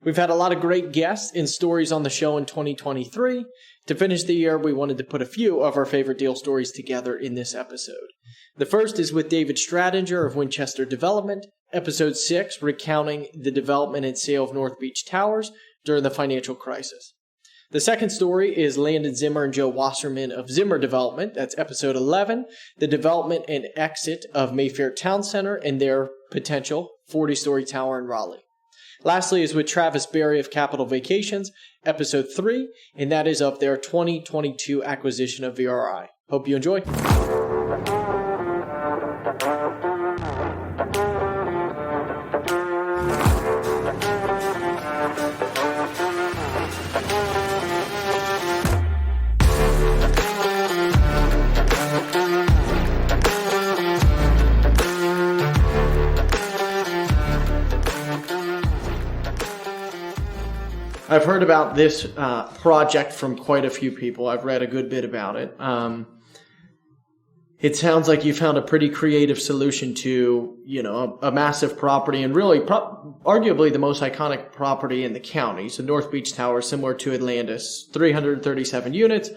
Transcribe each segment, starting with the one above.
We've had a lot of great guests and stories on the show in 2023. To finish the year, we wanted to put a few of our favorite deal stories together in this episode. The first is with David Stradinger of Winchester Development, episode 6, recounting the development and sale of North Beach Towers during the financial crisis. The second story is Landon Zimmer and Joe Wasserman of Zimmer Development. That's episode 11, the development and exit of Mayfaire Town Center and their potential 40-story tower in Raleigh. Lastly is with Travis Bary of Capital Vacations, episode 3, and that is of their 2022 acquisition of VRIA. Hope you enjoy. I've heard about this project from quite a few people. I've read a good bit about it. It sounds like you found a pretty creative solution to, a massive property and really arguably the most iconic property in the county. So North Beach Tower, similar to Atlantis, 337 units.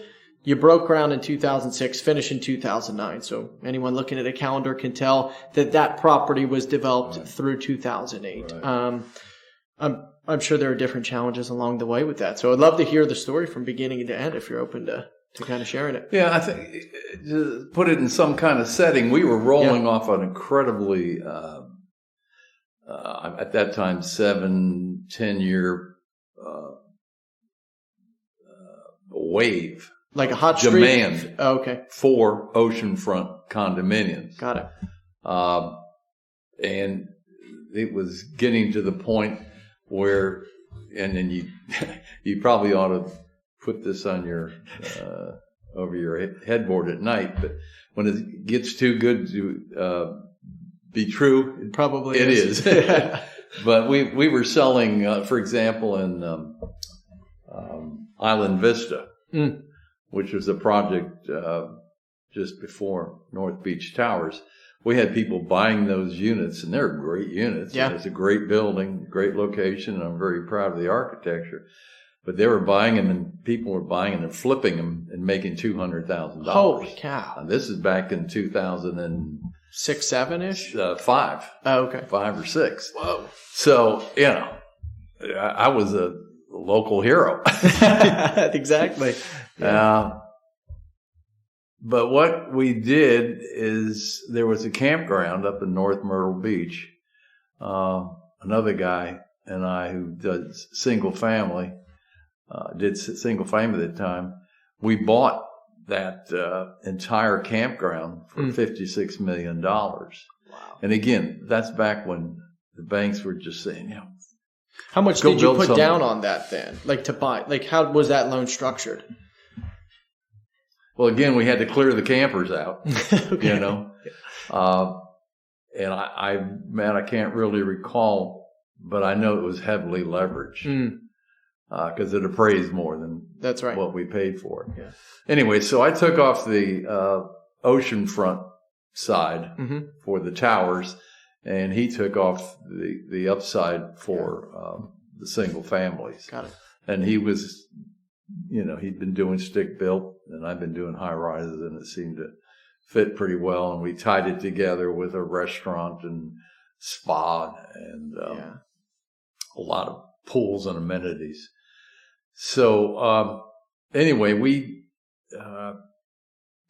You broke ground in 2006, finished in 2009. So anyone looking at a calendar can tell that property was developed through 2008. Right. I'm sure there are different challenges along the way with that. So I'd love to hear the story from beginning to end if you're open to kind of sharing it. Yeah, I think to put it in some kind of setting, we were rolling off an incredibly, at that time, 10-year wave. Like a hot demand for oceanfront condominiums. Got it. And it was getting to the point where, and then you probably ought to put this on your over your headboard at night. But when it gets too good to be true, it probably is. But we were selling, for example, in Island Vista, which was a project just before North Beach Towers. We had people buying those units, and they're great units. Yeah. It's a great building, great location, and I'm very proud of the architecture. But they were buying them, and people were buying them and flipping them and making $200,000. Holy cow. And this is back in 2006, 7-ish? 5. Oh, okay. 5 or 6. Whoa. So, I was a local hero. Exactly. Yeah. But what we did is there was a campground up in North Myrtle Beach. Another guy and I who does single family, did single family at the time. We bought that entire campground for $56 million. Wow. And again, that's back when the banks were just saying, how much did you put down on that then? Like to buy? Like how was that loan structured? Well, again, we had to clear the campers out, Okay. And I can't really recall, but I know it was heavily leveraged because it appraised more than that's right. what we paid for it. Yeah. Anyway, so I took off the oceanfront side for the towers, and he took off the upside for the single families. Got it. And he was... he'd been doing stick built, and I've been doing high rises, and it seemed to fit pretty well. And we tied it together with a restaurant and spa and a lot of pools and amenities. So anyway, we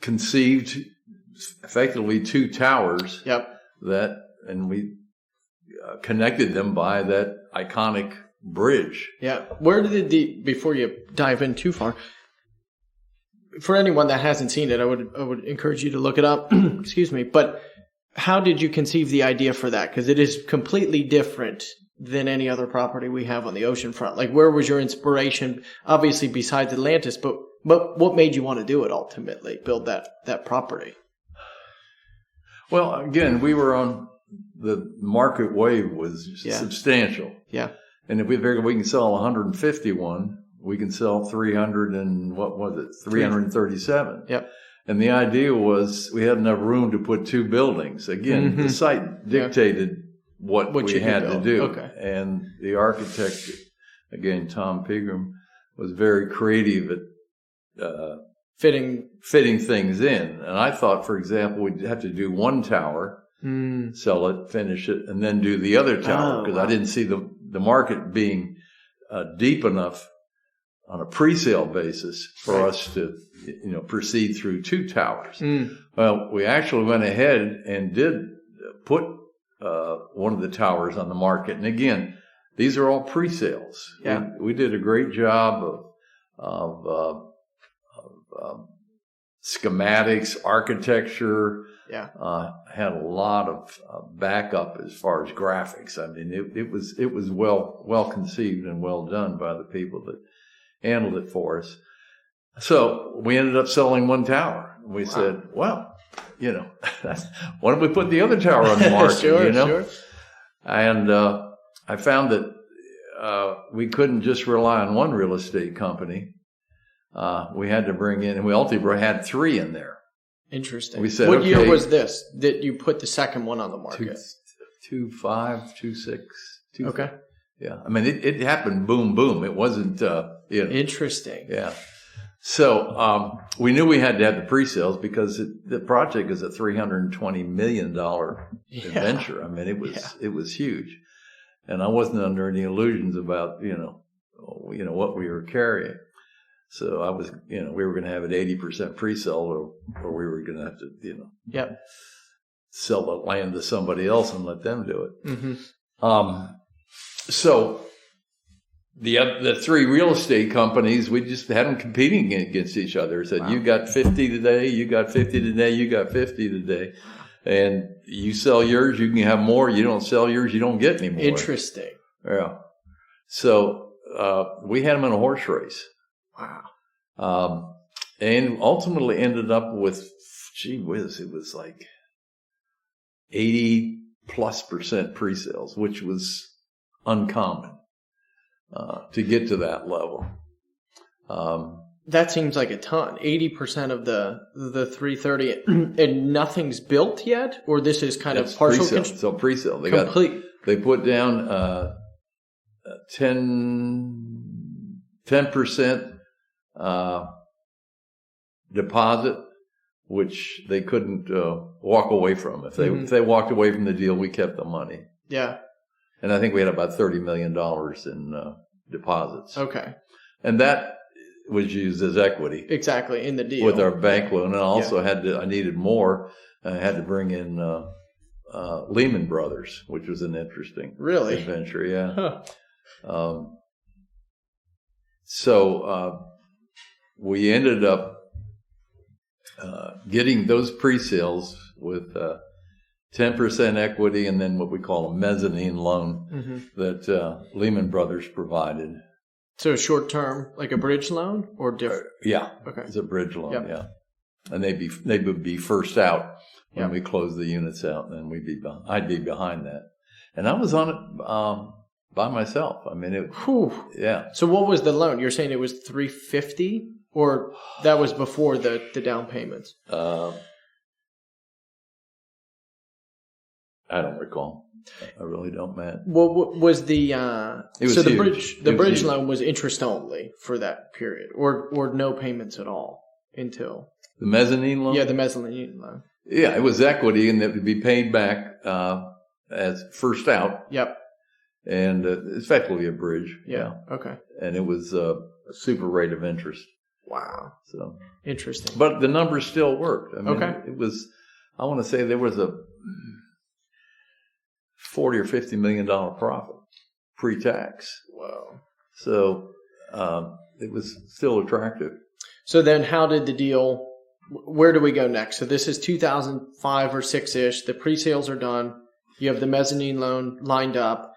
conceived effectively 2 towers. And we connected them by that iconic bridge. Yeah. Where did before you dive in too far, for anyone that hasn't seen it, I would encourage you to look it up. Excuse me. But how did you conceive the idea for that? Because it is completely different than any other property we have on the ocean front. Like, where was your inspiration? Obviously, besides Atlantis, but what made you want to do it ultimately? Build that property? Well, again, we were on the market wave was substantial. Yeah. And if we figure we can sell 151, we can sell 337. Yep. And the idea was we had enough room to put 2 buildings. Again, the site dictated what we had to do. Okay. And the architect again, Tom Pegram was very creative at fitting things in. And I thought, for example, we'd have to do one tower, sell it, finish it, and then do the other tower, because I didn't see the market being deep enough on a pre-sale basis for us to, proceed through two towers. Well, we actually went ahead and did put one of the towers on the market. And again, these are all pre-sales. Yeah. We did a great job of schematics, architecture. Yeah. Had a lot of backup as far as graphics. I mean, it was well conceived and well done by the people that handled it for us. So we ended up selling one tower. We said, well, why don't we put the other tower on the market? Sure. And I found that we couldn't just rely on one real estate company. We had to bring in, and we ultimately had three in there. Interesting. We said, what year was this that you put the second one on the market? 2005, 2006. Okay. Yeah. I mean, it happened boom, boom. It wasn't, Interesting. Yeah. So we knew we had to have the pre-sales because the project is a $320 million adventure. I mean, it was huge. And I wasn't under any illusions about, what we were carrying. So I was, we were going to have it 80% pre-sale, or we were going to have to, sell the land to somebody else and let them do it. Mm-hmm. So the three real estate companies, we just had them competing against each other. Said, you got 50 today, you got 50 today, you got 50 today. And you sell yours, you can have more. You don't sell yours, you don't get any more. Interesting. Yeah. So we had them in a horse race. Wow. And ultimately ended up with, gee whiz, it was like 80+% pre-sales, which was uncommon to get to that level. That seems like a ton. 80% of the 330, and nothing's built yet, or this is kind of partial. So pre-sale. They put down 10% deposit, which they couldn't walk away from. If they walked away from the deal, we kept the money. Yeah. And I think we had about $30 million in deposits. Okay. And that was used as equity. Exactly, in the deal. With our bank loan. And I also I needed more. I had to bring in Lehman Brothers, which was an interesting adventure. Yeah. Huh. So we ended up getting those pre-sales with 10% equity and then what we call a mezzanine loan that Lehman Brothers provided. So short term, like a bridge loan, or different? Yeah. Okay. It's a bridge loan. Yep. Yeah. And they would be first out when we closed the units out, and then I'd be behind that. And I was on it by myself. I mean, yeah. So what was the loan? You're saying it was $350, or that was before the down payments? I don't recall. I really don't, Matt. What was the so the bridge loan was interest only for that period, or no payments at all until the mezzanine loan? Yeah, the mezzanine loan. Yeah, it was equity, and it would be paid back as first out. Yep. And it's effectively a bridge. Yeah. Okay. And it was a super rate of interest. Wow. So interesting. But the numbers still worked. I mean, okay. It was. I want to say there was a $40 or $50 million profit pre-tax. Wow. So it was still attractive. So then, how did the deal? Where do we go next? So this is 2005 or 6-ish. The pre-sales are done. You have the mezzanine loan lined up.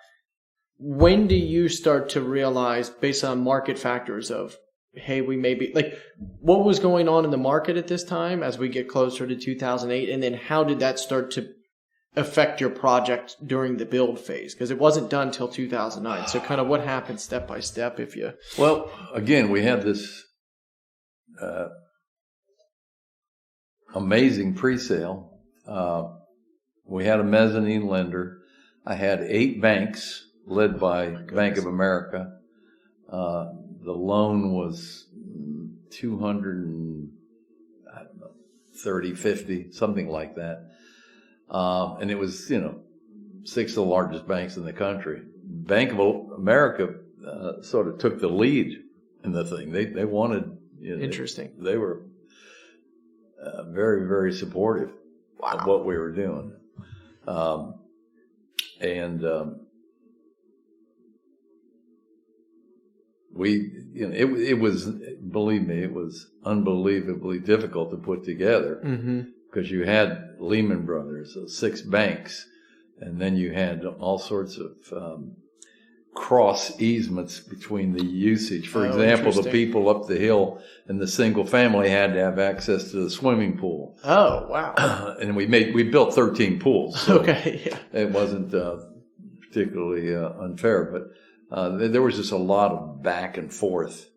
When do you start to realize, based on market factors, of, hey, we may be, like, what was going on in the market at this time as we get closer to 2008? And then how did that start to affect your project during the build phase? Because it wasn't done till 2009. So kind of what happened step by step, if you... Well, again, we had this amazing pre-sale. We had a mezzanine lender. I had 8 banks led by Bank of America. The loan was 230, 50, something like that. And it was, 6 of the largest banks in the country. Bank of America sort of took the lead in the thing. They wanted, Interesting. They were very, very supportive of what we were doing. It was, believe me, it was unbelievably difficult to put together because you had Lehman Brothers, 6 banks, and then you had all sorts of cross easements between the usage. For example, the people up the hill in the single family had to have access to the swimming pool. Oh, wow. And we built 13 pools. So okay. Yeah. It wasn't particularly unfair, but there was just a lot of back and forth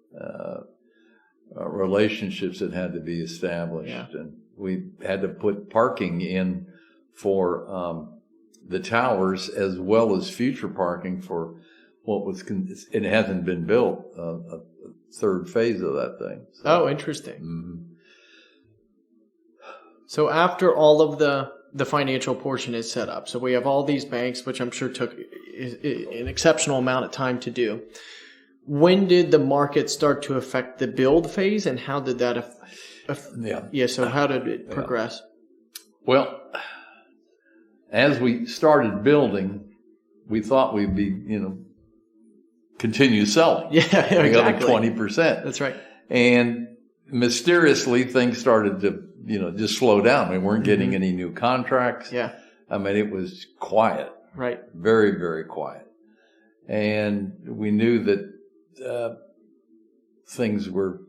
relationships that had to be established. And we had to put parking in for the towers as well as future parking for what was, it hasn't been built, a third phase of that thing. So, oh, interesting. So after all of the financial portion is set up, so we have all these banks, which I'm sure took an exceptional amount of time to do. When did the market start to affect the build phase, and how did that so how did it progress? Well, as we started building, we thought we'd be, continue selling. Yeah, exactly. We got 20%. That's right. And mysteriously, things started to, just slow down. We weren't getting any new contracts. Yeah. I mean, it was quiet. Right. Very, very quiet. And we knew that things were,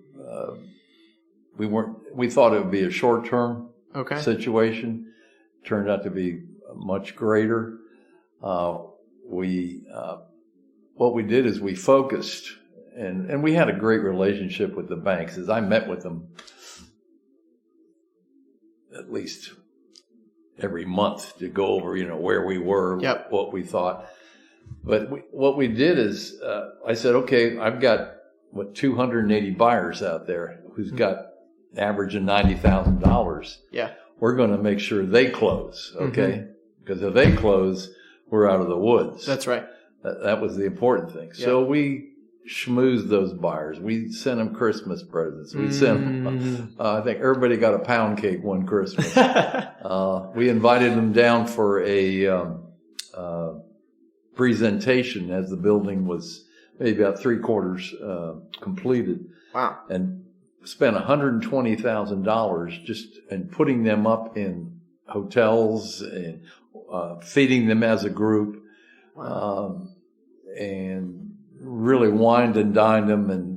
we thought it would be a short-term situation. Turned out to be much greater. What we did is we focused, and we had a great relationship with the banks. As I met with them at least every month to go over, where we were, what we thought. But what we did is, I said, okay, I've got 280 buyers out there who's got averaging $90,000. Yeah, we're going to make sure they close, okay? Because if they close, we're out of the woods. That's right. That was the important thing. Yeah. So we schmoozed those buyers. We sent them Christmas presents. We sent them, I think everybody got a pound cake one Christmas. We invited them down for a presentation as the building was maybe about 3/4 completed. Wow. And spent $120,000 just in putting them up in hotels and feeding them as a group. Wow. And really wined and dined them and,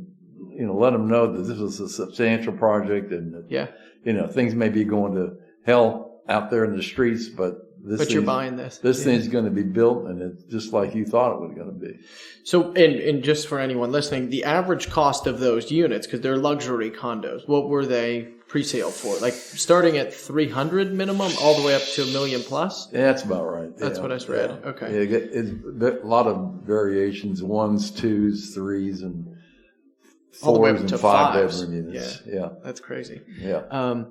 let them know that this was a substantial project and that, things may be going to hell out there in the streets, but you're buying this. This thing's going to be built, and it's just like you thought it was going to be. So, and just for anyone listening, the average cost of those units, because they're luxury condos, what were they pre-sale for? Like starting at $300 minimum, all the way up to $1 million plus. Yeah, that's about right. That's what I read. Yeah. Okay. Yeah, it's a lot of variations: 1s, 2s, 3s, and 4s and 5 bedroom units. Yeah, that's crazy. Yeah.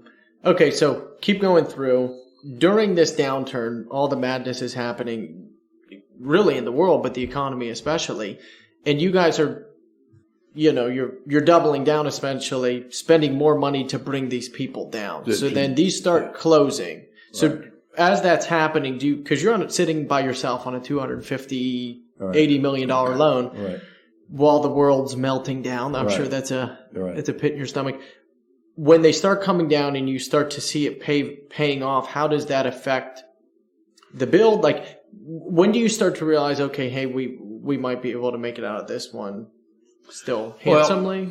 Okay, so keep going through. During this downturn, all the madness is happening really in the world, but the economy especially. And you guys are, you're doubling down, essentially, spending more money to bring these people down. So then these start closing. So as that's happening, because you're sitting by yourself on a $250, $80 million loan while the world's melting down. I'm sure that's it's a pit in your stomach. When they start coming down and you start to see it paying off, how does that affect the build? Like, when do you start to realize, okay, hey, we might be able to make it out of this one still handsomely?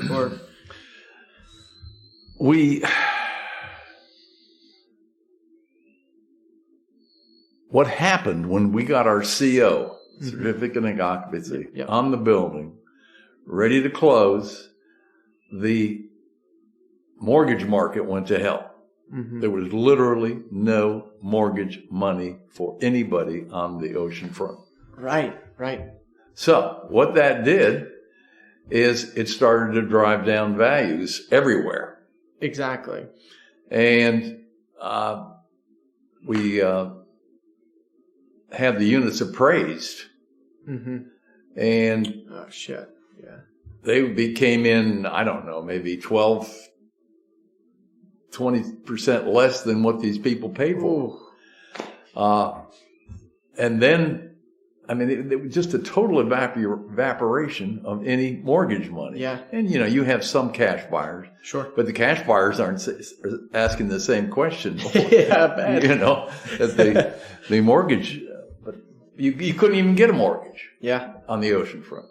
What happened when we got our CO, certificate of occupancy, on the building, ready to close, the mortgage market went to hell. There was literally no mortgage money for anybody on the ocean front. Right. So what that did is it started to drive down values everywhere. Exactly. And we had the units appraised. Mm-hmm. And oh, shit. Yeah. They came in, I don't know, maybe 20% less than what these people paid for. And then, I mean, it was just a total evaporation of any mortgage money. Yeah. And, you have some cash buyers. Sure. But the cash buyers aren't asking the same question. Yeah, bad. That the mortgage, but you couldn't even get a mortgage. Yeah. On the oceanfront.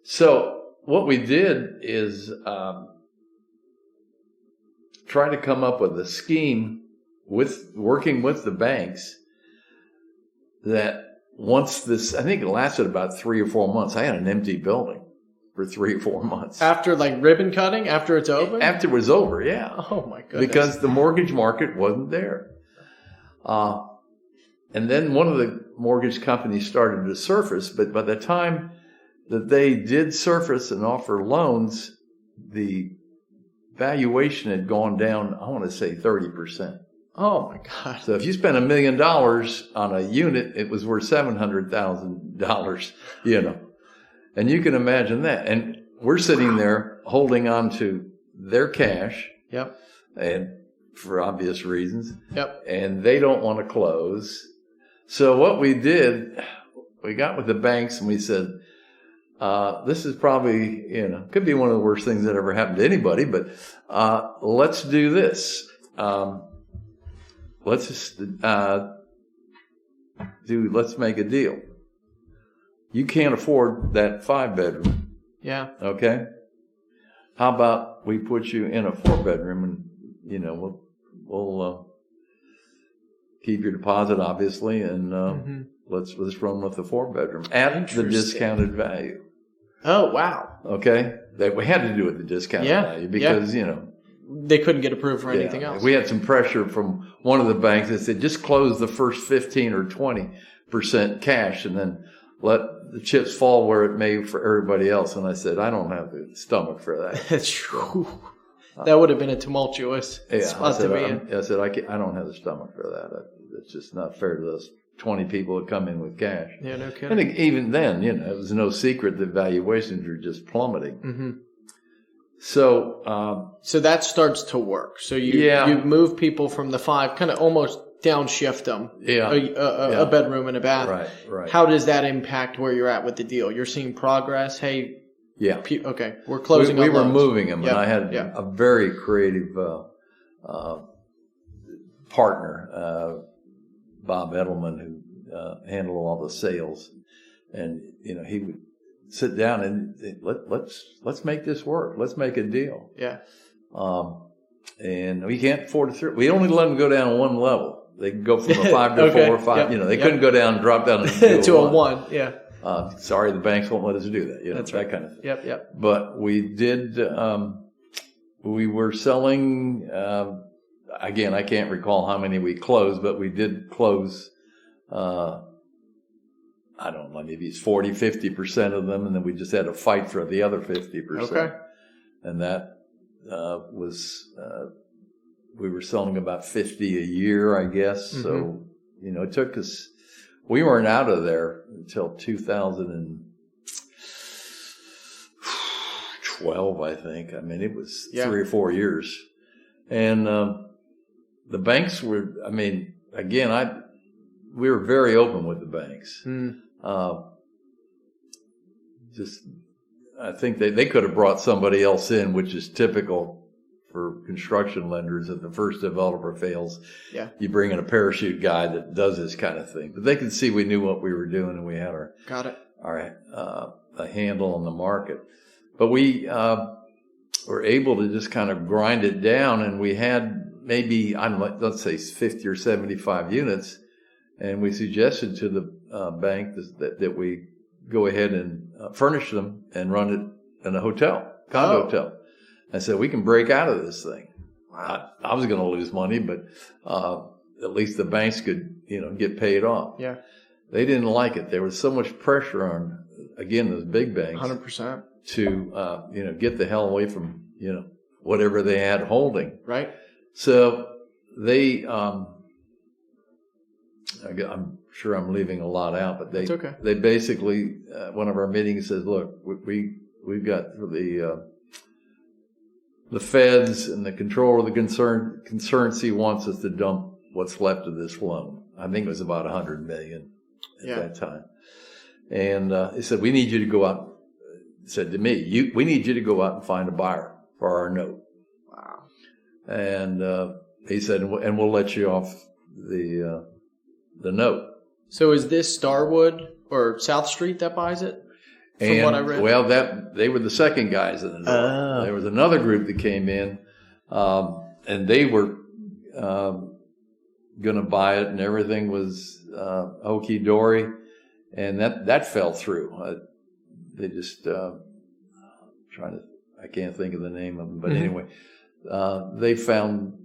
So what we did is try to come up with a scheme working with the banks that once this, I think it lasted about 3 or 4 months. I had an empty building for 3 or 4 months. After like ribbon cutting, after it's open? After it was over, yeah. Oh my goodness. Because the mortgage market wasn't there. And then one of the mortgage companies started to surface, but by the time that they did surface and offer loans, the valuation had gone down, I want to say 30%. Oh my God. So if you spent $1 million on a unit, it was worth $700,000, And you can imagine that. And we're sitting there holding on to their cash. Yep. And for obvious reasons. Yep. And they don't want to close. So what we did, we got with the banks and we said, this is probably, could be one of the worst things that ever happened to anybody, but let's do this. Let's make a deal. You can't afford that 5-bedroom. Yeah. Okay. How about we put you in a 4-bedroom and, we'll keep your deposit, obviously, and let's run with the 4-bedroom at the discounted value. Oh, wow. Okay. We had to do it at the discounted value because, they couldn't get approved for anything else. We had some pressure from one of the banks that said, just close the first 15 or 20% cash and then let the chips fall where it may for everybody else. And I said, I don't have the stomach for that. That's true. That would have been a tumultuous spot to be in. I said, I don't have the stomach for that. It's just not fair to those 20 people that come in with cash. Yeah, no kidding. And even then, it was no secret that valuations are just plummeting. Mm-hmm. So that starts to work. So you move people from the 5, kind of almost downshift them. Yeah. A bedroom and a bath. Right. How does that impact where you're at with the deal? You're seeing progress. Hey. Yeah. Okay. We're closing. We were moving them, and I had a very creative partner, Bob Edelman, who handled all the sales, and he would sit down and let's make this work. Let's make a deal. Yeah. And we can't afford to. We only let them go down one level. They could go from a 5 to 4 or 5. Yep. They couldn't go down and drop down to a 1. Yeah. Sorry, the banks won't let us do that. That's that right. kind of thing. Yep. But we did. We were selling. Again, I can't recall how many we closed, but we did close. I don't know, maybe it's 40, 50% of them, and then we just had to fight for the other 50%. Okay. And that was, we were selling about 50 a year, I guess. Mm-hmm. So, it took us, we weren't out of there until 2012, I think. I mean, it was 3 or 4 years. And the banks were, again, we were very open with the banks. Mm. I think they could have brought somebody else in, which is typical for construction lenders. If the first developer fails, you bring in a parachute guy that does this kind of thing. But they could see we knew what we were doing and we had our a handle on the market. But we were able to just kind of grind it down, and we had maybe, let's say 50 or 75 units. And we suggested to the bank that we go ahead and furnish them and run it in a hotel, hotel. I said, we can break out of this thing. Wow. I was going to lose money, but at least the banks could, get paid off. Yeah. They didn't like it. There was so much pressure on, again, those big banks. 100%. to get the hell away from whatever they had holding. Right. So they, I'm sure I'm leaving a lot out, but It's okay. they basically, one of our meetings says, look, we've got the feds and the control of the conservancy wants us to dump what's left of this loan. I think it was about $100 million at that time. And he said, we need you to go out. He said to me, we need you to go out and find a buyer for our note. Wow. And he said, and we'll let you off the note. So is this Starwood or South Street that buys it? From what I read? Well, they were the second guys in the note. Oh. There was another group that came in, and they were going to buy it, and everything was okie dory, and that fell through. They just I can't think of the name of them, but anyway, they found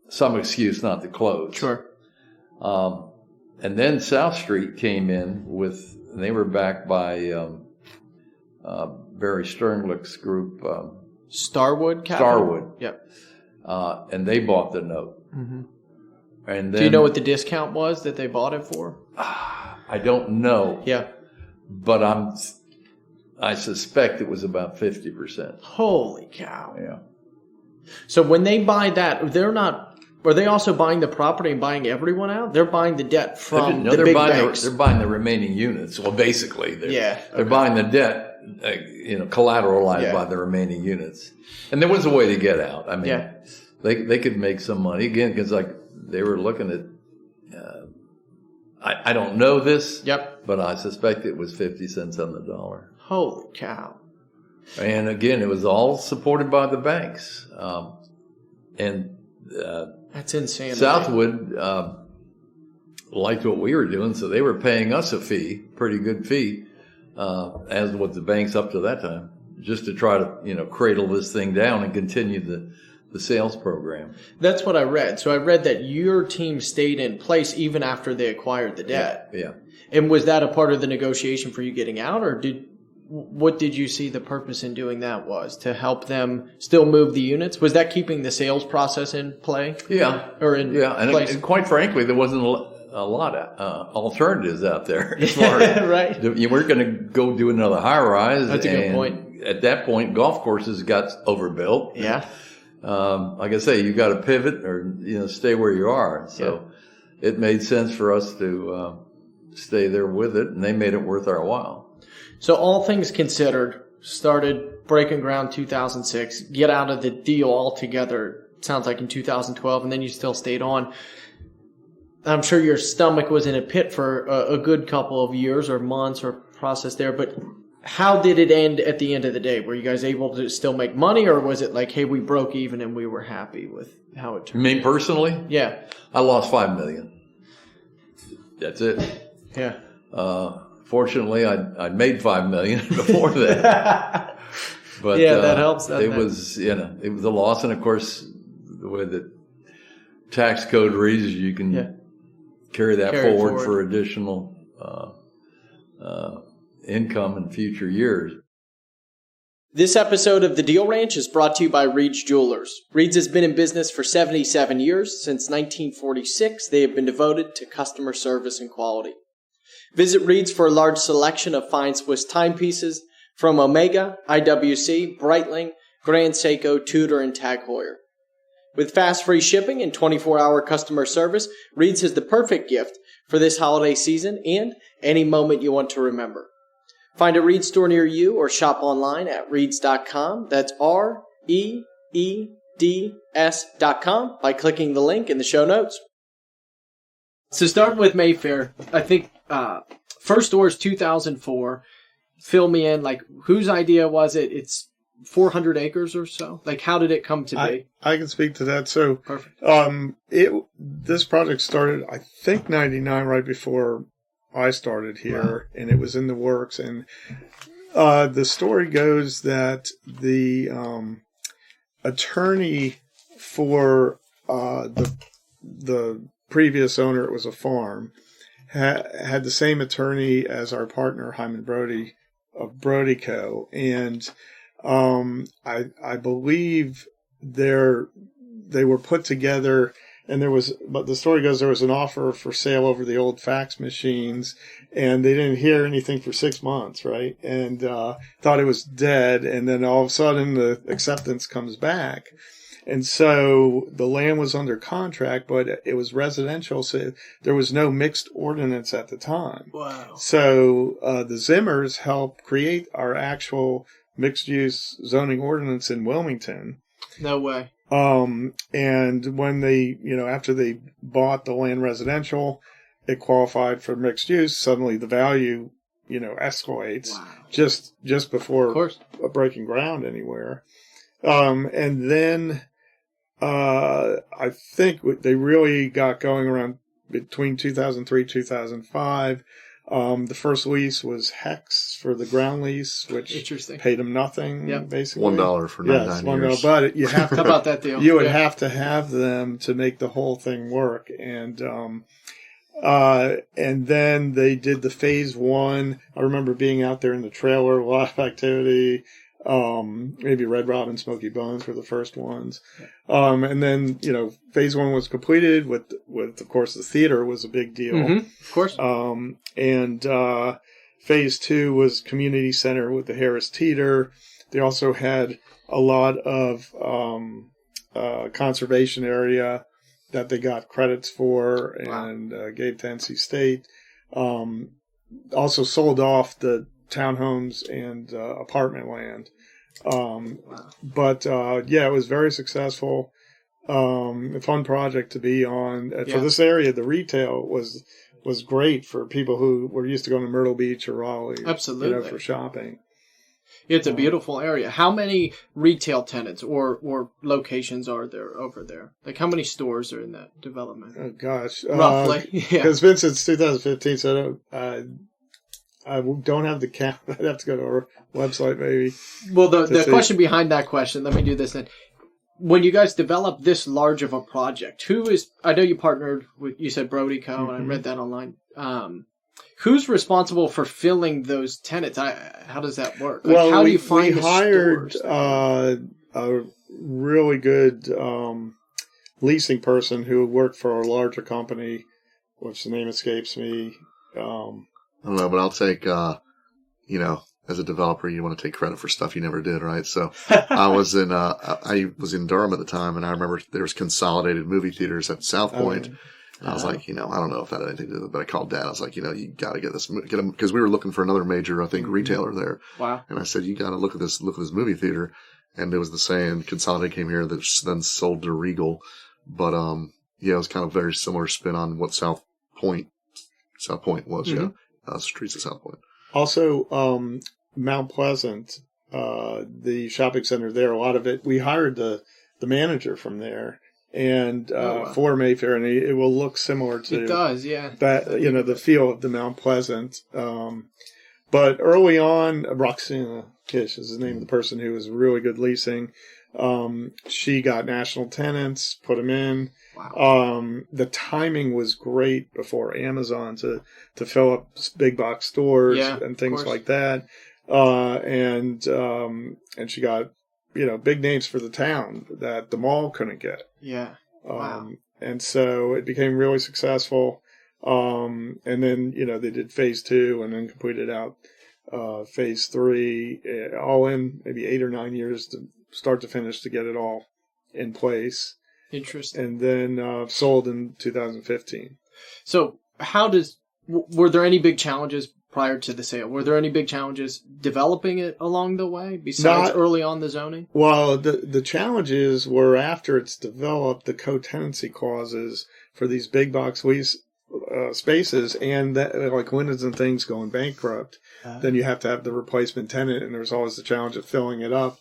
some excuse not to close. Sure. And then South Street came in they were backed by Bary Sternlich's group. Starwood Capital? Starwood. Yep. And they bought the note. Mm-hmm. And then, do you know what the discount was that they bought it for? I don't know. Yeah. But I suspect it was about 50%. Holy cow. Yeah. So when they buy that, are they also buying the property and buying everyone out? They're buying the debt from the big banks. They're buying the remaining units. Well, basically, they're buying the debt, collateralized by the remaining units. And there was a way to get out. I mean, they could make some money again because they were looking at. I don't know this. Yep. But I suspect it was 50 cents on the dollar. Holy cow! And again, it was all supported by the banks. That's insane. Southwood liked what we were doing, so they were paying us a fee, pretty good fee, as was the banks up to that time, just to try to cradle this thing down and continue the sales program. That's what I read. So I read that your team stayed in place even after they acquired the debt. Yeah. And was that a part of the negotiation for you getting out, or what did you see the purpose in doing that was? To help them still move the units? Was that keeping the sales process in play? Yeah. Or in place? And quite frankly, there wasn't a lot of alternatives out there. As far as, right. You weren't going to go do another high-rise. That's a good point. At that point, golf courses got overbuilt. Yeah. Like I say, you got to pivot or stay where you are. So it made sense for us to stay there with it, and they made it worth our while. So all things considered, started breaking ground 2006, get out of the deal altogether, sounds like in 2012, and then you still stayed on. I'm sure your stomach was in a pit for a good couple of years or months or process there, but how did it end at the end of the day? Were you guys able to still make money, or was it like, hey, we broke even and we were happy with how it turned out? Me personally? Yeah. I lost $5 million. That's it. Yeah. Fortunately, I'd made $5 million before that. But that helps. It was a loss, and of course, the way the tax code reads, you can carry that forward for additional income in future years. This episode of The Deal Ranch is brought to you by Reed's Jewelers. Reed's has been in business for 77 years. Since 1946, they have been devoted to customer service and quality. Visit Reed's for a large selection of fine Swiss timepieces from Omega, IWC, Breitling, Grand Seiko, Tudor, and Tag Heuer. With fast free shipping and 24-hour customer service, Reed's is the perfect gift for this holiday season and any moment you want to remember. Find a Reed's store near you or shop online at reeds.com. That's REEDS.com by clicking the link in the show notes. So starting with Mayfair, I think first store is 2004. Fill me in, whose idea was it? It's 400 acres or so. How did it come to be? I can speak to that. So, perfect. This project started, I think, 99, right before I started here, and it was in the works. And the story goes that the attorney for the previous owner, it was a farm, had the same attorney as our partner, Hyman Brody, Brody Co. And I believe they were put together, and but the story goes there was an offer for sale over the old fax machines, and they didn't hear anything for 6 months, right? And thought it was dead, and then all of a sudden the acceptance comes back. And so the land was under contract, but it was residential, so there was no mixed ordinance at the time. Wow. So the Zimmers helped create our actual mixed-use zoning ordinance in Wilmington. No way. And when they, after they bought the land residential, it qualified for mixed use. Suddenly the value, escalates. Wow. just before Of course. breaking ground anywhere. And then I think they really got going around between 2003 2005. The first lease was Hex for the ground lease, which paid them nothing, basically. $1 for 99 years. But you have to, how about that deal? You would have to have them to make the whole thing work. And then they did the phase one. I remember being out there in the trailer, a lot of activity. Maybe Red Robin, Smoky Bones were the first ones. And then, phase one was completed with, of course, the theater was a big deal. Mm-hmm. Of course. And phase two was community center with the Harris Teeter. They also had a lot of, conservation area that they got credits for and, gave to NC State. Also sold off the townhomes and apartment land. But it was very successful. A fun project to be on. For this area, the retail was great for people who were used to going to Myrtle Beach or Raleigh. Absolutely. For shopping. It's a beautiful area. How many retail tenants or locations are there over there? Like, how many stores are in that development? Oh, gosh. Roughly. Because Vincent's 2015, so I don't have the count. I'd have to go to our website, maybe. Well, the question behind that question, let me do this then. When you guys develop this large of a project, I know you partnered with, you said Brody Co., and I read that online. Who's responsible for filling those tenants? How does that work? Like, how do you find we hired a really good leasing person who worked for a larger company, which the name escapes me. I don't know, but I'll take, as a developer, you want to take credit for stuff you never did, right? So I was in Durham at the time, and I remember there was consolidated movie theaters at South Point. And I was like, I don't know if that had anything to do with it, but I called Dad. I was like, you got to get them, because we were looking for another major, I think, retailer there. Wow. And I said, you got to look at this movie theater. And it was the saying, Consolidated came here, that then sold to Regal. But, it was kind of very similar spin on what South Point was, streets of South Point. Also, Mount Pleasant, the shopping center there, a lot of it, we hired the manager from there. And for Mayfair, and it will look similar to it does, yeah. That the feel of the Mount Pleasant. But early on, Roxana Kish is the name of the person who was really good leasing. She got national tenants, put them in. Wow. The timing was great before Amazon to fill up big box stores and things like that. And she got big names for the town that the mall couldn't get. Yeah. Wow. And so it became really successful. And then, they did phase two and then completed out phase three, all in maybe 8 or 9 years to start to finish to get it all in place. Interesting. And then sold in 2015. So were there any big challenges prior to the sale? Were there any big challenges developing it along the way besides early on the zoning? Well, the challenges were after it's developed, the co-tenancy clauses for these big box lease spaces, and that, like Linden's and things going bankrupt, then you have to have the replacement tenant, and there's always the challenge of filling it up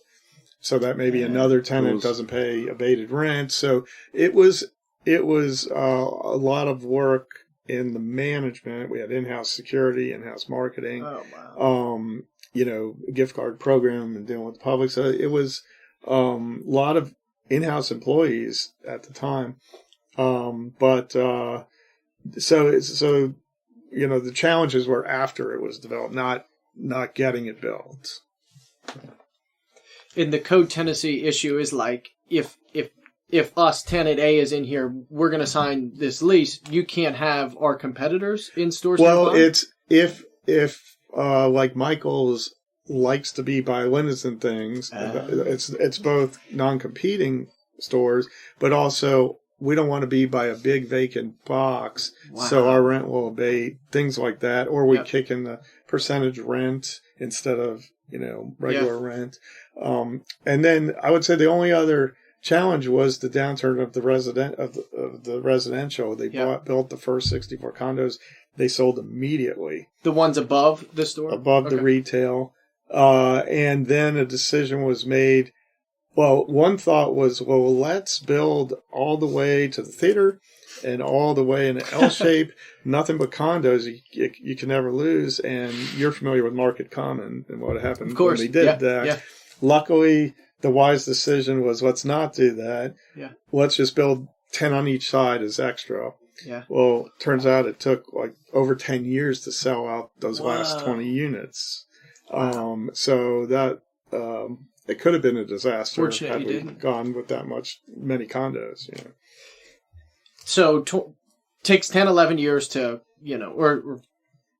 so that maybe another tenant doesn't pay abated rent. So it was a lot of work in the management. We had in-house security, in-house marketing, gift card program and dealing with the public. So it was a lot of in-house employees at the time. So the challenges were after it was developed, not not getting it built. In the co-tenancy issue is like, if us, tenant A, is in here, we're going to sign this lease, you can't have our competitors in stores Well, nearby? it's if like Michael's likes to be by Linden's and things, it's both non-competing stores, but also we don't want to be by a big vacant box, so our rent will abate, things like that, or we kick in the percentage rent instead of regular rent. And then I would say the only other challenge was the downturn of the residential. They built the first 64 condos. They sold immediately. The ones above the store? Above the retail. And then a decision was made. Well, one thought was, well, let's build all the way to the theater and all the way in an L shape, nothing but condos you can never lose. And you're familiar with Market Common and what happened of course. when they did that. Yeah. Luckily, the wise decision was, let's not do that. Yeah. Let's just build 10 on each side as extra. Yeah. Well, turns out it took like over 10 years to sell out those last 20 units. So that it could have been a disaster Fortunately, had we gone with many condos. So takes 10, 11 years to, or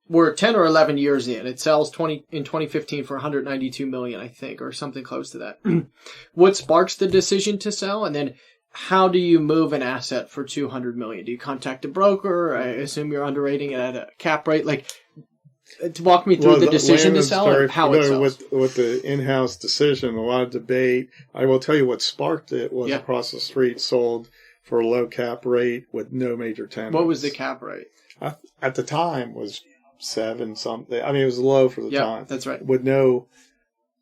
we're 10 or 11 years in. It sells in 2015 for $192 million, I think, or something close to that. What sparks the decision to sell? And then how do you move an asset for $200 million? Do you contact a broker? I assume you're underwriting it at a cap rate. Like, walk me through the decision to sell and how it sells. With the in-house decision, a lot of debate. I will tell you what sparked it was across the street sold for a low cap rate with no major tenants. What was the cap rate? At the time was 7 something. I mean, it was low for the time. Yeah, that's right. With no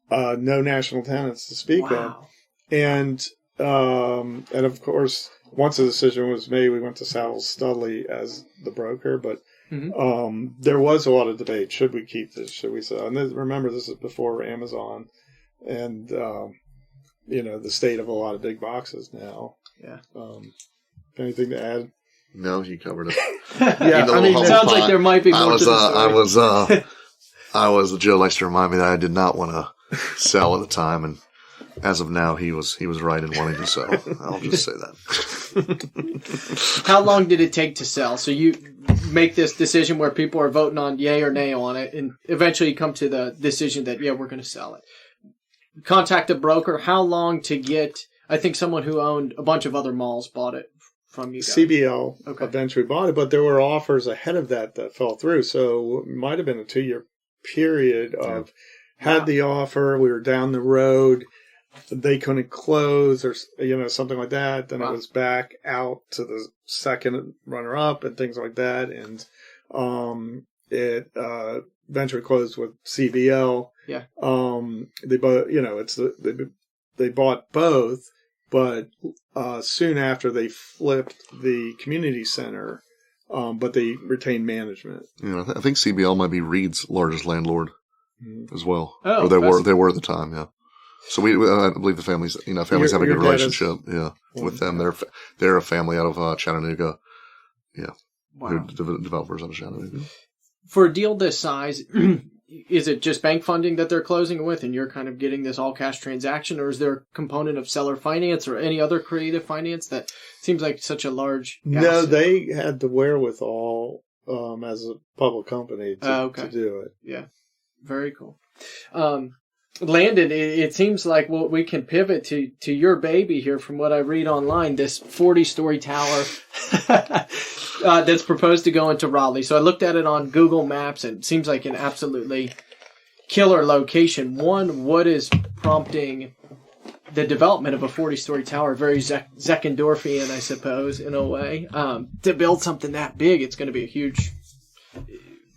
national tenants to speak of. And of course, once the decision was made, we went to Saddle Studley as the broker, but there was a lot of debate. Should we keep this? Should we sell? And remember, this is before Amazon and, the state of a lot of big boxes now. Yeah. Anything to add? No, you covered it. It sounds like there might be more to the story. Joe likes to remind me that I did not want to sell at the time, and as of now, he was right in wanting to sell. I'll just say that. How long did it take to sell? So you make this decision where people are voting on yay or nay on it, and eventually you come to the decision that, we're going to sell it. Contact a broker. How long to get? I think someone who owned a bunch of other malls bought it from you guys. CBL eventually bought it, but there were offers ahead of that fell through. So it might have been a 2-year period of had the offer, we were down the road, they couldn't close or something like that. Then it was back out to the second runner up and things like that, and it eventually closed with CBL. Yeah. They both, they bought both. But soon after, they flipped the community center, but they retained management. I think CBL might be Reed's largest landlord as well. Oh, or they were at the time, yeah. So I believe the families have a good relationship, with them. They're a family out of Chattanooga, Wow. Developers out of Chattanooga. For a deal this size, is it just bank funding that they're closing with and you're kind of getting this all-cash transaction, or is there a component of seller finance or any other creative finance that seems like such a large asset? No, they had the wherewithal as a public company to do it. Yeah, very cool. Landon, it seems like we can pivot to your baby here from what I read online, this 40-story tower that's proposed to go into Raleigh. So I looked at it on Google Maps, and it seems like an absolutely killer location. One, what is prompting the development of a 40-story tower? Very Zeckendorfian, I suppose, in a way. To build something that big, it's going to be a huge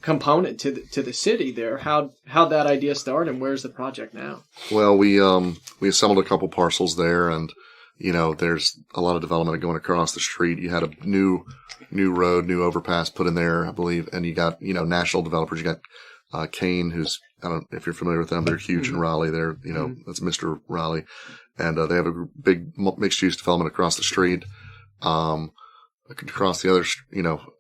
component to the city there. How that idea started, and where's the project now? Well, we assembled a couple parcels there, and there's a lot of development going across the street. You had a new road, new overpass put in there, I believe, and you got national developers. You got Kane, who's, I don't know if you're familiar with them. They're huge in Raleigh. They're that's Mr. Raleigh, and they have a big mixed use development across the street. Across the other,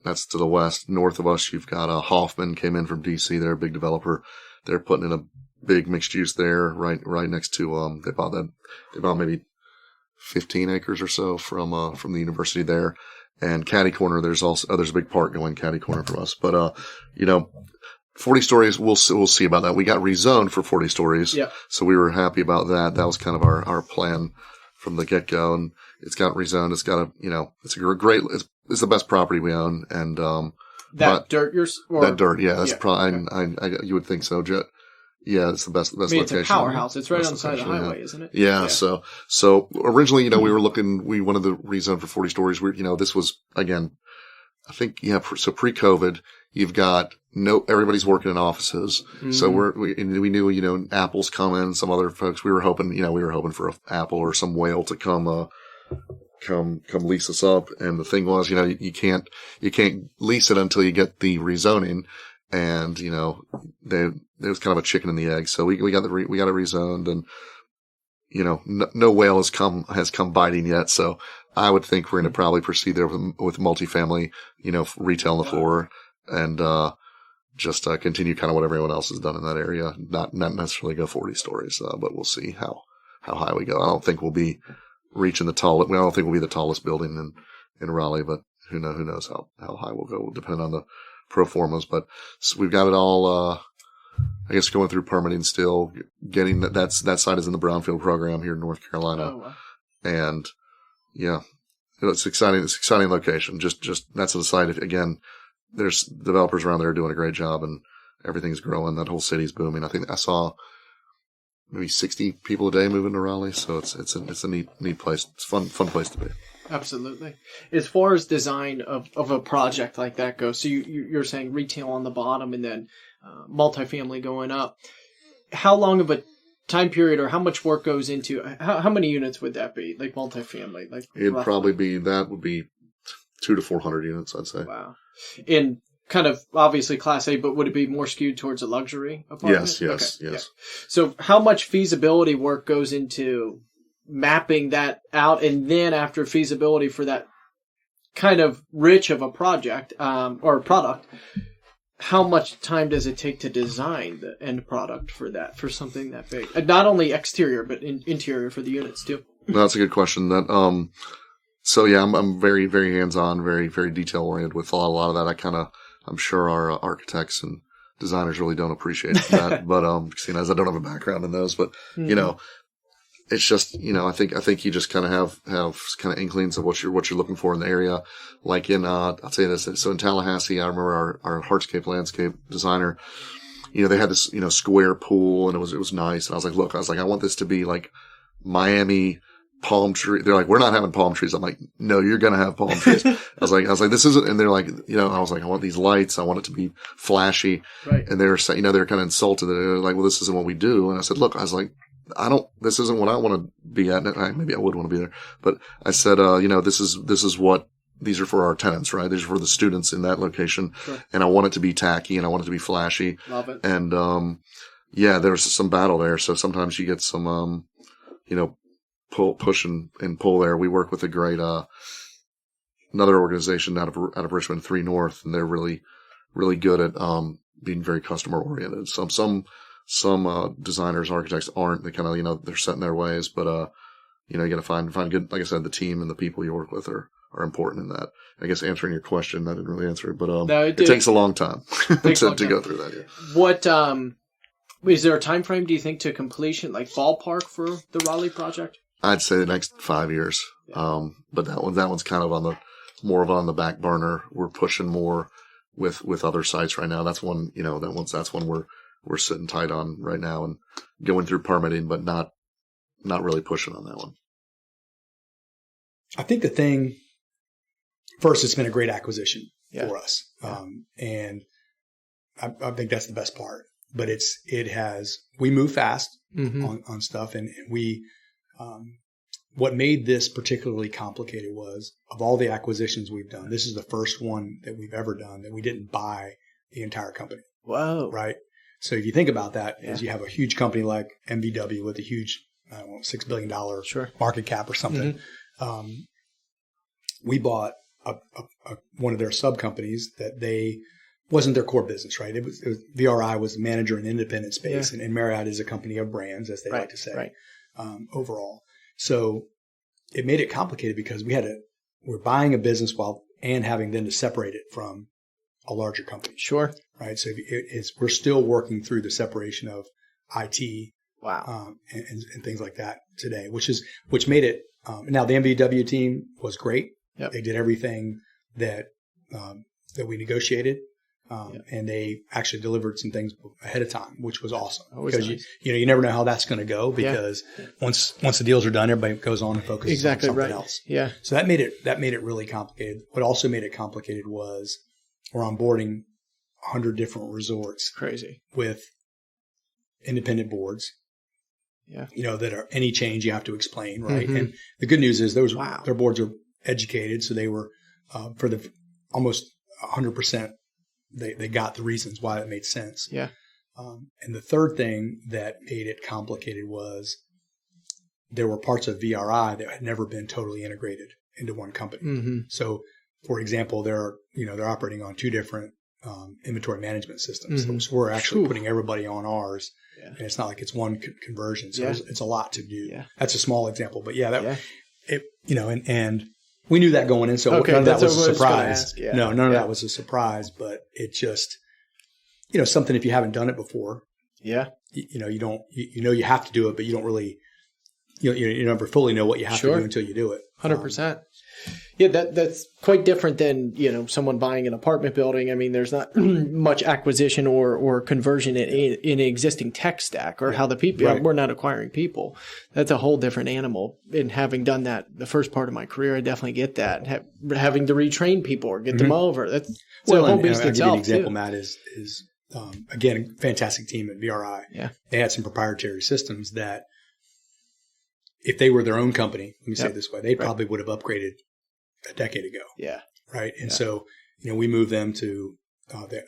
that's to the west. North of us, you've got Hoffman came in from DC. They're a big developer. they're putting in a big mixed use there, right next to they bought maybe 15 acres or so from the university there. And Caddy Corner, there's a big park going Caddy Corner for us. But 40 stories, we'll see about that. We got rezoned for 40 stories. Yeah. So we were happy about that. That was kind of our plan from the get go. And it's got rezoned. It's got it's a great, it's the best property we own. And, that dirt, that dirt. Yeah. That's probably, you would think so, Jet. Yeah, it's the best location. It's a powerhouse. It's right on the side of the highway, isn't it? Yeah. So originally, we wanted the rezone for 40 stories. This was, again, I think, so pre-COVID, you've got everybody's working in offices. Mm-hmm. So we knew, Apple's coming, some other folks. We were hoping for an Apple or some whale to come lease us up. And the thing was, you can't lease it until you get the rezoning. And, there was kind of a chicken and the egg. So we got it rezoned, and, no whale has come biting yet. So I would think we're going to probably proceed there with multifamily, retail on the floor, and, just continue kind of what everyone else has done in that area. Not necessarily go 40 stories, but we'll see how high we go. I don't think we'll be reaching I don't think we'll be the tallest building in Raleigh, but who knows how high we'll go. Will depend on the pro formas. But so we've got it all, I guess, going through permitting still, getting that site is in the Brownfield program here in North Carolina. Oh, wow. And yeah, it's exciting. It's an exciting location. Just that's the site. Again, there's developers around there doing a great job, and everything's growing. That whole city's booming. I think I saw maybe 60 people a day moving to Raleigh. So it's a neat place. It's a fun place to be. Absolutely. As far as design of a project like that goes, so you're saying retail on the bottom and then multifamily going up. How long of a time period or how much work goes into, how many units would that be? Like multifamily? It'd probably be 200 to 400 units, I'd say. Wow. In kind of obviously Class A, but would it be more skewed towards a luxury apartment? Yes. Yeah. So how much feasibility work goes into mapping that out, and then after feasibility for that kind of rich of a project or product, how much time does it take to design the end product for something that big? Not only exterior, but interior for the units too. That's a good question. That so yeah, I'm very, very hands-on, very, very detail-oriented with a lot of that. I'm sure our architects and designers really don't appreciate that, but as I don't have a background in those, but it's just, I think you just kind of have kind of inklings of what you're looking for in the area. Like I'll tell you this. So in Tallahassee, I remember our hardscape landscape designer, they had this, square pool, and it was nice. And I was like, I want this to be like Miami palm tree. They're like, we're not having palm trees. I'm like, no, you're going to have palm trees. I was like, this isn't, and they're like, I was like, I want these lights. I want it to be flashy. Right. And they're saying, they're kind of insulted. They're like, well, this isn't what we do. And I said, look, this isn't what I want to be at. Maybe I would want to be there, but I said, this is what these are for our tenants, right? These are for the students in that location. Sure. And I want it to be tacky, and I want it to be flashy. Love it. And, there's some battle there. So sometimes you get some, push and pull there. We work with a great, another organization out of Richmond, 3 North, and they're really, really good at, being very customer oriented. Some designers, architects aren't. They kind of, they're set in their ways, but, you got to find good, like I said, the team and the people you work with are important in that. I guess answering your question, I didn't really answer it, but, no, it takes a long time to go through that. Yeah. What, is there a time frame, do you think, to completion, like ballpark for the Raleigh project? I'd say the next 5 years. Yeah. But that one's kind of on the back burner. We're pushing more with other sites right now. That's one, that's one we're sitting tight on right now and going through permitting, but not really pushing on that one. I think the thing first, it's been a great acquisition for us. And I think that's the best part, but we move fast on stuff, and we, what made this particularly complicated was, of all the acquisitions we've done, this is the first one that we've ever done that we didn't buy the entire company. Whoa. Right. So if you think about that, is you have a huge company like MVW with a huge, $6 billion market cap or something. We bought one of their sub companies that they wasn't their core business, right? It was VRI was the manager in the independent space, and Marriott is a company of brands, as they like to say, overall. So it made it complicated because we're buying a business and having then to separate it from a larger company. Sure. Right. So we're still working through the separation of IT, and things like that today, which made it. Now the MVW team was great. Yep. They did everything that we negotiated, and they actually delivered some things ahead of time, which was awesome. Because nice. You never know how that's going to go because once the deals are done, everybody goes on and focuses on something else. Yeah. So that made it really complicated. What also made it complicated was we're onboarding 100 different resorts. Crazy. With independent boards. Yeah. That are any change you have to explain, right? Mm-hmm. And the good news is their boards are educated, so they were for the almost 100%. They got the reasons why it made sense. Yeah. And the third thing that made it complicated was there were parts of VRI that had never been totally integrated into one company. Mm-hmm. So, for example, they're operating on two different inventory management systems. Mm-hmm. So we're actually putting everybody on ours. Yeah. And it's not like it's one conversion. So it's a lot to do. Yeah. That's a small example, but and we knew that going in. So none of that was a surprise. No, none of that was a surprise, but it just, something if you haven't done it before. Yeah. You have to do it, but you don't really, you never fully know what you have to do until you do it. 100%. Yeah, that's quite different than, someone buying an apartment building. I mean, there's not much acquisition or conversion in an existing tech stack or how the people, we're not acquiring people. That's a whole different animal. And having done that the first part of my career, I definitely get that. Having to retrain people or get them over. That's a whole beast itself. I'll give you an example, Matt, is again, a fantastic team at VRI. Yeah. They had some proprietary systems that if they were their own company, let me say it this way, they probably would have upgraded a decade ago. Yeah. Right. And so, we moved them to the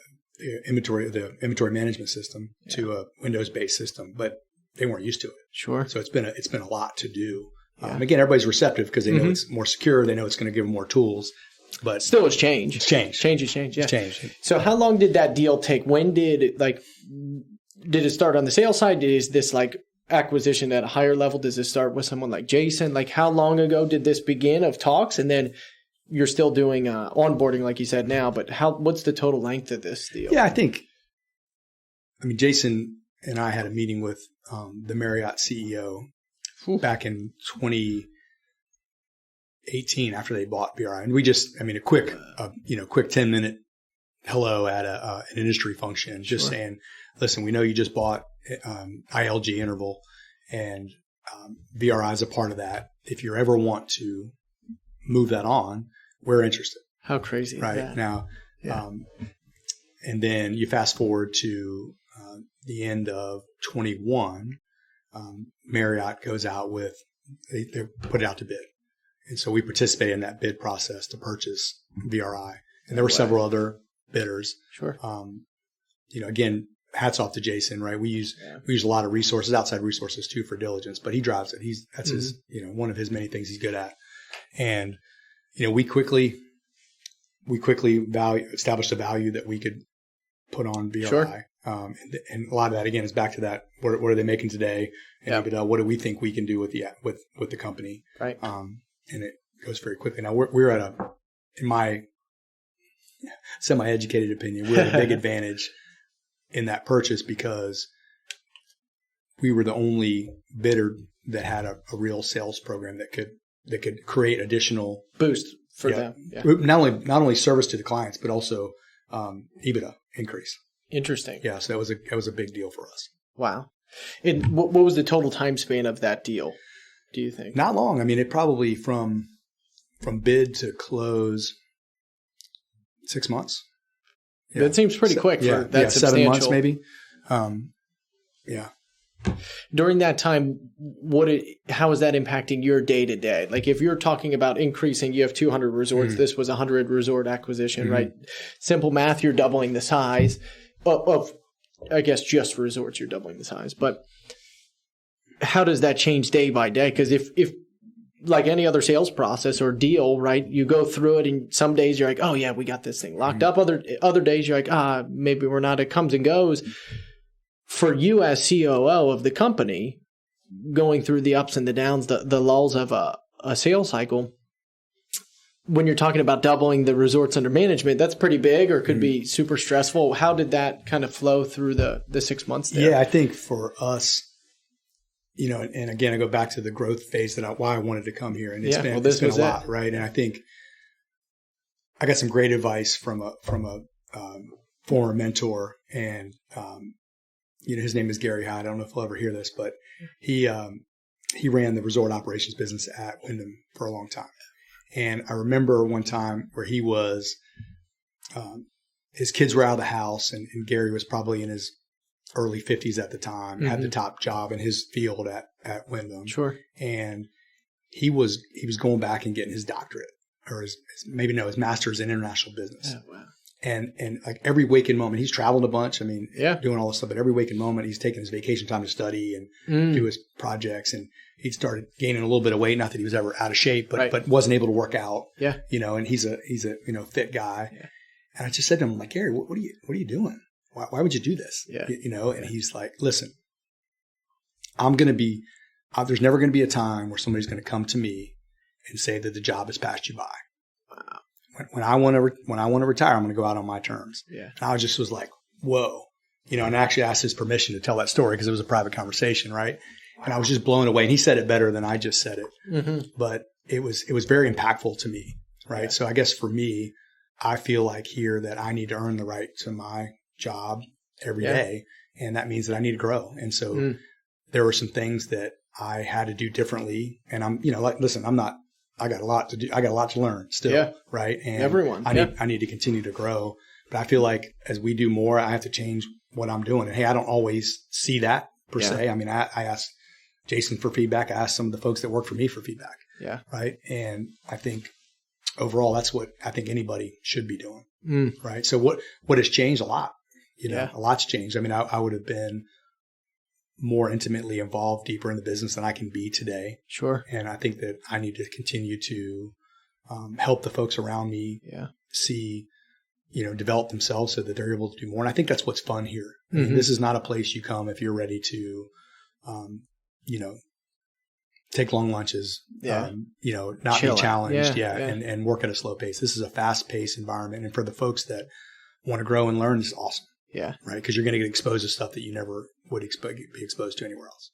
inventory management system to a Windows-based system, but they weren't used to it. Sure. So it's been a lot to do. Again, everybody's receptive because they know it's more secure. They know it's going to give them more tools. But still, it's changed. It's changed. Change is change. Yeah. It's changed. So how long did that deal take? When did it start on the sales side? Is this acquisition at a higher level? Does it start with someone like Jason? How long ago did this begin of talks? And then you're still doing onboarding, like you said now, but what's the total length of this deal? Yeah, Jason and I had a meeting with the Marriott CEO back in 2018 after they bought BRI. And we just, a quick 10-minute hello at an industry function, just saying, listen, we know you just bought ILG Interval, and VRI is a part of that. If you ever want to move that on, we're interested. How crazy is that? Now, and then you fast forward to the end of 21, Marriott goes out with, they put it out to bid. And so we participated in that bid process to purchase VRI. And there were several other bidders. Sure. Again, hats off to Jason, right? We use a lot of resources, outside resources too, for diligence, but he drives it. That's his, one of his many things he's good at. And, we quickly established a value that we could put on VRI. Sure. And a lot of that, again, is back to that. What are they making today? And what do we think we can do with the company? Right. And it goes very quickly. Now we're at in my semi-educated opinion, we're at a big advantage in that purchase because we were the only bidder that had a real sales program that could create additional boost for them. Yeah. Not only service to the clients, but also EBITDA increase. Interesting. Yeah, so that was a big deal for us. Wow. And what was the total time span of that deal, do you think? Not long. It probably from bid to close 6 months. Yeah. That seems pretty quick for that substantial. 7 months maybe. Yeah. During that time, how is that impacting your day-to-day? If you're talking about increasing, you have 200 resorts. Mm-hmm. This was 100 resort acquisition, right? Simple math, you're doubling the size of, I guess, just resorts, you're doubling the size. But how does that change day by day? Because if like any other sales process or deal, right? You go through it, and some days you're like, oh yeah, we got this thing locked up. Other days you're like, maybe we're not. It comes and goes. For you as COO of the company, going through the ups and the downs, the lulls of a sales cycle, when you're talking about doubling the resorts under management, that's pretty big, or could be super stressful. How did that kind of flow through the 6 months there? Yeah, I think for us, you know, and again, I go back to the growth phase why I wanted to come here, and it's been a lot, right? And I think I got some great advice from a former mentor, and you know, his name is Gary Hyde. I don't know if he'll ever hear this, but he ran the resort operations business at Wyndham for a long time. And I remember one time where he was, his kids were out of the house, and Gary was probably in his early 50s at the time, had the top job in his field at Wyndham. Sure. And he was going back and getting his doctorate, or his master's in international business. Oh, wow. And like every waking moment, he's traveled a bunch. I mean, yeah, doing all this stuff, but every waking moment, he's taking his vacation time to study and do his projects. And he started gaining a little bit of weight. Not that he was ever out of shape, but wasn't able to work out. Yeah. You know, and he's a you know, fit guy. Yeah. And I just said to him, I'm like, Gary, what are you doing? Why would you do this? Yeah. You know, and he's like, listen, there's never going to be a time where somebody's going to come to me and say that the job has passed you by. Wow. When I want to retire, I'm going to go out on my terms. Yeah. And I was like, whoa, you know, and I actually asked his permission to tell that story because it was a private conversation. Right. Wow. And I was just blown away, and he said it better than I just said it, but it was very impactful to me. Right. Yeah. So I guess for me, I feel like here that I need to earn the right to my job every day. And that means that I need to grow. And so there were some things that I had to do differently. And I'm, you know, like, listen, I got a lot to do. I got a lot to learn still. Yeah. Right. And everyone, I need to continue to grow, but I feel like as we do more, I have to change what I'm doing. And hey, I don't always see that per se. I mean, I asked Jason for feedback. I asked some of the folks that work for me for feedback. Yeah. Right. And I think overall, that's what I think anybody should be doing. Right. So what has changed? A lot, you know, a lot's changed. I mean, I would have been more intimately involved deeper in the business than I can be today. Sure. And I think that I need to continue to help the folks around me see, you know, develop themselves so that they're able to do more. And I think that's what's fun here. I mean, this is not a place you come if you're ready to, you know, take long lunches, you know, not be challenged, and work at a slow pace. This is a fast-paced environment. And for the folks that want to grow and learn, this is awesome. Yeah. Right. Because you're going to get exposed to stuff that you never would be exposed to anywhere else.